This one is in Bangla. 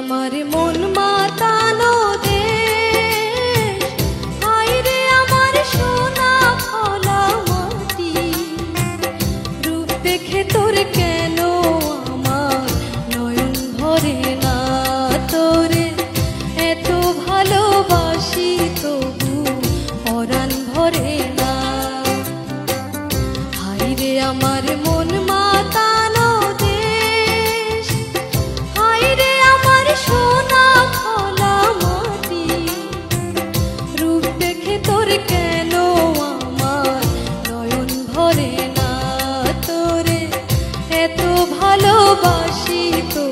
আমার মন মাতানো দেশ, হায়রে আমার সোনা ফলা মাটি। রূপ দেখে তোর কেন আমার নয়ন ভরে না, তোরে এত ভালোবাসি তবু পরাণ ভরে না। হায়রে আমার মন মাতানো দেশ, হায়রে আমার সোনা ফলা মাটি। রূপ দেখে তোর কেন আমার নয়ন ভরে না, তোরে এত ভালোবাসি তো